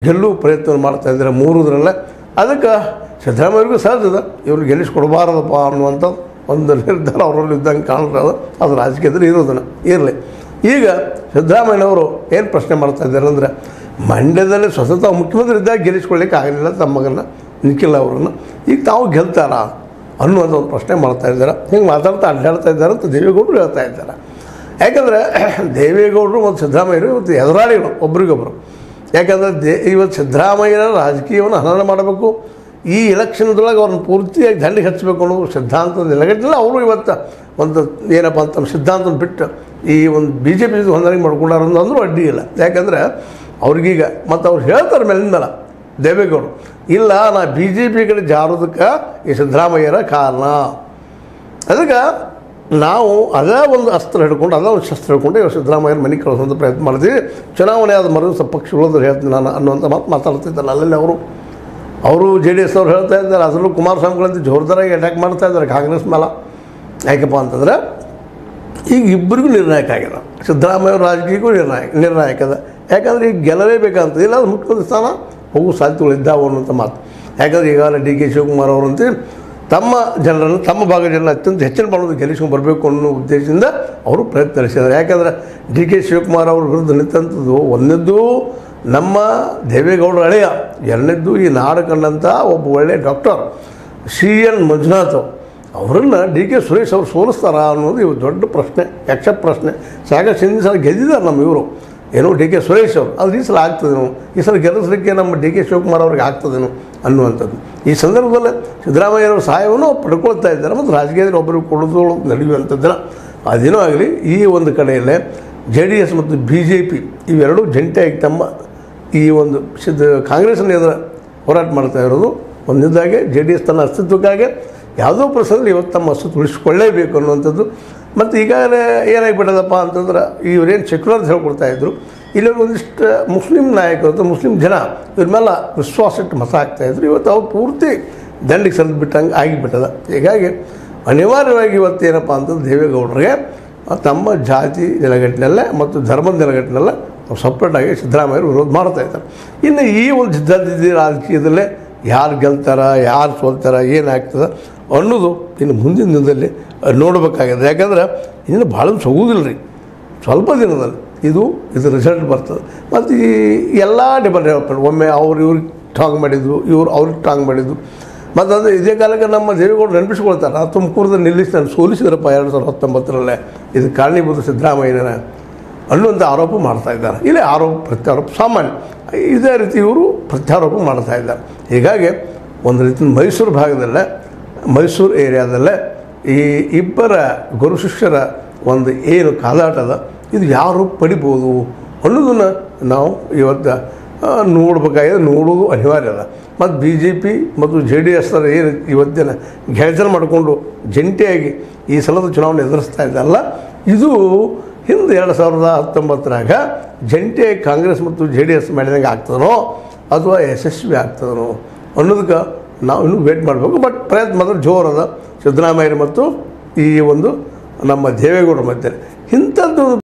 ಗೆಲ್ಲುವ ಪ್ರಯತ್ನ ಮಾಡ್ತಾ ಇದ್ದಾರೆ ಮೂರುದ್ರಲ್ಲೇ. ಅದಕ್ಕೆ ಸಿದ್ದರಾಮಯ್ಯರಿಗೂ ಸಹಜದ ಇವ್ರು ಗೆಲ್ಲಿಸ್ಕೊಡ್ಬಾರದಪ್ಪ ಅನ್ನುವಂಥ ಒಂದು ನಿರ್ಧಾರ ಅವರಲ್ಲಿ ಇದ್ದಂಗೆ ಕಾಣ್ತದೆ. ಅದು ರಾಜಕೀಯದಲ್ಲಿ ಇರೋದನ್ನು ಇರಲಿ. ಈಗ ಸಿದ್ದರಾಮಯ್ಯನವರು ಏನು ಪ್ರಶ್ನೆ ಮಾಡ್ತಾ ಇದ್ದಾರೆ ಅಂದರೆ, ಮಂಡ್ಯದಲ್ಲಿ ಸ್ವತಃ ಮುಖ್ಯಮಂತ್ರಿ ಇದ್ದಾಗ ಗೆಲ್ಲಿಸ್ಕೊಳ್ಳಿಕ್ಕೆ ಆಗಲಿಲ್ಲ ತಮ್ಮ ಮಗನ ನಿಖಿಲ್ ಅವರನ್ನು, ಈಗ ತಾವು ಗೆಲ್ತಾರಾ ಅನ್ನುವಂಥ ಒಂದು ಪ್ರಶ್ನೆ ಮಾಡ್ತಾ ಇದ್ದಾರೆ. ಹಿಂಗೆ ಮಾತಾಡ್ತಾ ಅಡ್ಡಾಡ್ತಾ ಇದ್ದಾರೆ ಅಂತ ದೇವೇಗೌಡರು ಹೇಳ್ತಾ ಇದ್ದಾರೆ. ಯಾಕಂದರೆ ದೇವೇಗೌಡರು ಮತ್ತು ಸಿದ್ದರಾಮಯ್ಯರು ಇವತ್ತು ಎದುರಾಳಿಗಳು ಒಬ್ರಿಗೊಬ್ಬರು. ಯಾಕಂದರೆ ಇವತ್ತು ಸಿದ್ದರಾಮಯ್ಯನ ರಾಜಕೀಯವನ್ನು ಹನನ ಮಾಡಬೇಕು, ಈ ಎಲೆಕ್ಷನ್ದೊಳಗೆ ಅವ್ರನ್ನ ಪೂರ್ತಿಯಾಗಿ ದಂಡಿಗೆ ಹಚ್ಚಬೇಕು ಅನ್ನೋ ಸಿದ್ಧಾಂತದ ನೆಲೆಗಟ್ಟಿಲ್ಲ. ಅವರು ಇವತ್ತು ಒಂದು ಏನಪ್ಪ ಅಂತ ಸಿದ್ಧಾಂತನ ಬಿಟ್ಟು ಈ ಒಂದು BJP ಹೊಂದಾಣಿಕೆ ಮಾಡ್ಕೊಂಡಾರ ಅಂದರೂ ಅಡ್ಡಿ ಇಲ್ಲ. ಯಾಕಂದರೆ ಅವ್ರಿಗೀಗ ಮತ್ತು ಅವ್ರು ಹೇಳ್ತಾರೆ ಮೇಲಿಂದಲ್ಲ ದೇವೇಗೌಡರು, ಇಲ್ಲ ನಾ BJP ಕಡೆ ಜಾರೋದಕ್ಕೆ ಈ ಸಿದ್ದರಾಮಯ್ಯರ ಕಾರಣ, ಅದಕ್ಕೆ ನಾವು ಅದೇ ಒಂದು ಅಸ್ತ್ರ ಹಿಡ್ಕೊಂಡು ಅದೇ ಒಂದು ಶಸ್ತ್ರ ಹಿಡ್ಕೊಂಡು ಇವಾಗ ಸಿದ್ದರಾಮಯ್ಯನ ಮನೆಗೆ ಕಳಿಸೋಂಥ ಪ್ರಯತ್ನ ಮಾಡ್ತೀವಿ, ಚುನಾವಣೆ ಆದ ಮರು ಪಕ್ಷ ಉಳಿದ್ರೆ ಹೇಳ್ತೀನಿ ನಾನು ಅನ್ನುವಂಥ ಮಾತಾಡ್ತಿದ್ದಾರೆ. ಅಲ್ಲಲ್ಲಿ ಅವರು JDS ಅವ್ರು ಹೇಳ್ತಾ ಇದ್ದಾರೆ, ಅದರಲ್ಲೂ ಕುಮಾರಸ್ವಾಮಿಗಳಂತ ಜೋರ್ದಾರಾಗಿ ಅಟ್ಯಾಕ್ ಮಾಡ್ತಾ ಇದ್ದಾರೆ ಕಾಂಗ್ರೆಸ್ ಮೇಲೆ. ಯಾಕಪ್ಪ ಅಂತಂದರೆ ಈಗ ಇಬ್ಬರಿಗೂ ನಿರ್ಣಾಯಕ ಆಗಿದೆ, ಸಿದ್ದರಾಮಯ್ಯ ಅವ್ರ ರಾಜಕೀಯಕ್ಕೂ ನಿರ್ಣಾಯಕ ಅದ. ಯಾಕಂದರೆ ಈಗ ಗೆಲ್ಲಲೇಬೇಕಂತ ಇಲ್ಲ, ಅದು ಮುಖ್ಯಮಂತ್ರಿ ಸ್ಥಾನ ಹೋಗೋ ಸಾಧ್ಯತೆಗಳು ಇದ್ದಾವೆ ಅನ್ನೋಂಥ ಮಾತು. ಯಾಕಂದರೆ ಈಗಾಗಲೇ DK ಶಿವಕುಮಾರ್ ಅವರಂತೆ ತಮ್ಮ ಜನರನ್ನು, ತಮ್ಮ ಭಾಗದ ಜನರನ್ನು ಅತ್ಯಂತ ಹೆಚ್ಚಿನ ಪ್ರಮಾಣದ ಗೆಲ್ಲಿಸ್ಕೊಂಡು ಬರಬೇಕು ಅನ್ನೋ ಉದ್ದೇಶದಿಂದ ಅವರು ಪ್ರಯತ್ನ ನಡೆಸಿದ್ದಾರೆ. ಯಾಕಂದರೆ DK ಶಿವಕುಮಾರ್ ಅವ್ರ ವಿರುದ್ಧ ನಿಂತಂಥದ್ದು ಒಂದನೇದ್ದು ನಮ್ಮ ದೇವೇಗೌಡರ ಹಳೆಯ, ಎರಡನೇದ್ದು ಈ ನಾಡು ಕಂಡಂಥ ಒಬ್ಬ ಒಳ್ಳೆಯ ಡಾಕ್ಟರ್ CN ಮಂಜುನಾಥ್ ಅವರನ್ನು DK ಸುರೇಶ್ ಅವರು ಸೋಲಿಸ್ತಾರಾ ಅನ್ನೋದು ಇವು ದೊಡ್ಡ ಪ್ರಶ್ನೆ, ಯಕ್ಷ ಪ್ರಶ್ನೆ. ಸಾಕಷ್ಟು ಹಿಂದಿನ ಸಲ ಗೆದ್ದಿದ್ದಾರೆ ನಮ್ಮ ಇವರು ಏನೋ DK ಸುರೇಶ್ ಅವರು, ಅದು ಈ ಸಲ ಆಗ್ತದೇನೋ, ಈ ಸಲ ಗೆಲ್ಲಿಸಲಿಕ್ಕೆ ನಮ್ಮ DK ಶಿವಕುಮಾರ್ ಅವ್ರಿಗೆ ಆಗ್ತದೇನೋ ಅನ್ನುವಂಥದ್ದು. ಈ ಸಂದರ್ಭದಲ್ಲಿ ಸಿದ್ದರಾಮಯ್ಯವ್ರ ಸಹಾಯವನ್ನು ಪಡ್ಕೊಳ್ತಾ ಇದ್ದಾರೆ ಮತ್ತು ರಾಜಕೀಯದಲ್ಲಿ ಒಬ್ಬರಿಗೆ ಕೊಡೋದು ನಡೆಯುವಂಥದ್ದನ್ನು. ಅದೇನೋ ಆಗಲಿ, ಈ ಒಂದು ಕಡೆಯಲ್ಲೇ JDS ಮತ್ತು BJP ಇವೆರಡೂ ಜಂಟಿಯಾಗಿ ತಮ್ಮ ಈ ಒಂದು ಕಾಂಗ್ರೆಸ್ಸನ್ನು ಎದುರು ಹೋರಾಟ ಮಾಡ್ತಾ ಇರೋದು. ಒಂದನೇದಾಗಿ JDS ತನ್ನ ಅಸ್ತಿತ್ವಕ್ಕಾಗಿ ಯಾವುದೋ ಪ್ರಸಂಗದಲ್ಲಿ ಇವತ್ತು ತಮ್ಮ ಅಸ್ತಿತ್ವ ಉಳಿಸ್ಕೊಳ್ಳೇಬೇಕು ಅನ್ನುವಂಥದ್ದು. ಮತ್ತು ಈಗಾಗಲೇ ಏನಾಗಿಬಿಟ್ಟದಪ್ಪ ಅಂತಂದ್ರೆ, ಇವರೇನು ಸೆಕ್ಯುಲರ್ ಹೇಳ್ಕೊಡ್ತಾಯಿದ್ರು, ಇಲ್ಲಿ ಒಂದಿಷ್ಟು ಮುಸ್ಲಿಂ ನಾಯಕರು ಅಥವಾ ಮುಸ್ಲಿಂ ಜನ ಇವ್ರ ಮೇಲೆ ವಿಶ್ವಾಸ ಇಟ್ಟು ಮತ ಹಾಕ್ತಾಯಿದ್ರು. ಇವತ್ತು ಅವ್ರು ಪೂರ್ತಿ ದಂಡಿಗೆ ಸರಿದು ಬಿಟ್ಟಂಗೆ ಆಗಿಬಿಟ್ಟದ. ಹೀಗಾಗಿ ಅನಿವಾರ್ಯವಾಗಿ ಇವತ್ತೇನಪ್ಪ ಅಂತಂದ್ರೆ ದೇವೇಗೌಡರಿಗೆ ತಮ್ಮ ಜಾತಿ ನೆಲೆಗಟ್ಟಿನಲ್ಲೇ ಮತ್ತು ಧರ್ಮದ ನೆಲೆಗಟ್ಟಿನಲ್ಲೇ ಸಪ್ರೇಟಾಗಿ ಸಿದ್ದರಾಮಯ್ಯರು ವಿರೋಧ ಮಾಡ್ತಾಯಿದ್ದಾರೆ. ಇನ್ನು ಈ ಒಂದು ಜಿದ್ದಾಜಿದ್ದಿ ರಾಜಕೀಯದಲ್ಲೇ ಯಾರು ಗೆಲ್ತಾರ, ಯಾರು ಸೋಲ್ತಾರ, ಏನಾಗ್ತದೆ ಅನ್ನೋದು ಇನ್ನು ಮುಂದಿನ ದಿನದಲ್ಲಿ ನೋಡಬೇಕಾಗಿದೆ. ಯಾಕಂದ್ರೆ ಇನ್ನು ಭಾಳ ಹೋಗೋದಿಲ್ಲ ರೀ, ಸ್ವಲ್ಪ ದಿನದಲ್ಲಿ ಇದು ರಿಸಲ್ಟ್ ಬರ್ತದೆ. ಮತ್ತು ಈ ಎಲ್ಲ ಡಿಪೆಂಡ್, ಒಮ್ಮೆ ಅವ್ರು ಇವ್ರಿಗೆ ಟಾಂಗ್ ಮಾಡಿದ್ದು, ಇವ್ರು ಅವ್ರಿಗೆ ಟಾಂಗ್ ಮಾಡಿದ್ದು. ಮತ್ತು ಅದು ಇದೇ ಕಾಲಕ್ಕೆ ನಮ್ಮ ದೇವೇಗೌಡರು ನೆನಪಿಸ್ಕೊಳ್ತಾರೆ, ನಾನು ತುಮಕೂರದಲ್ಲಿ ನಿಲ್ಲಿಸಿ ನಾನು ಸೋಲಿಸಿದ್ರಪ್ಪ 2019 ಇದು ಕಾರಣೀಭೂತ ಸಿದ್ದರಾಮಯ್ಯನ ಅನ್ನುವಂಥ ಆರೋಪ ಮಾಡ್ತಾ ಇದ್ದಾರೆ. ಇಲ್ಲಿ ಆರೋಪ ಪ್ರತ್ಯಾರೋಪ ಸಾಮಾನ್ಯ, ಇದೇ ರೀತಿ ಇವರು ಪ್ರತ್ಯಾರೋಪ ಮಾಡ್ತಾ ಇದ್ದಾರೆ. ಹೀಗಾಗಿ ಒಂದು ರೀತಿ ಮೈಸೂರು ಭಾಗದಲ್ಲೇ, ಮೈಸೂರು ಏರಿಯಾದಲ್ಲೇ ಈ ಇಬ್ಬರ ಗುರು ಶಿಷ್ಯರ ಒಂದು ಏನು ಕಾದಾಟದ ಇದು ಯಾರು ಪಡಿಬೋದು ಅನ್ನೋದನ್ನು ನಾವು ಇವತ್ತು ನೋಡಬೇಕಾಗಿದೆ, ನೋಡೋದು ಅನಿವಾರ್ಯ ಅದ. ಮತ್ತು BJP ಮತ್ತು JDS ಏನು ಇವತ್ತಿನ ಗೆಳೆತನ ಮಾಡಿಕೊಂಡು ಜಂಟಿಯಾಗಿ ಈ ಸಲದ ಚುನಾವಣೆ ಎದುರಿಸ್ತಾ ಇದ್ದಲ್ಲ, ಇದು ಹಿಂದೆ 2019 ಜಂಟಿಯಾಗಿ ಕಾಂಗ್ರೆಸ್ ಮತ್ತು JDS ಮಾಡಿದಂಗೆ ಆಗ್ತದನೋ ಅಥವಾ ಯಶಸ್ವಿ ಆಗ್ತದನೋ ಅನ್ನೋದಕ್ಕೆ ನಾವು ಇನ್ನೂ ವೇಟ್ ಮಾಡಬೇಕು. ಬಟ್ ಪ್ರಯತ್ನ ಮಾತ್ರ ಜೋರದ ಸಿದ್ದರಾಮಯ್ಯ ಮತ್ತು ಈ ಒಂದು ನಮ್ಮ ದೇವೇಗೌಡರ ಮಧ್ಯೆ ಇಂಥದ್ದು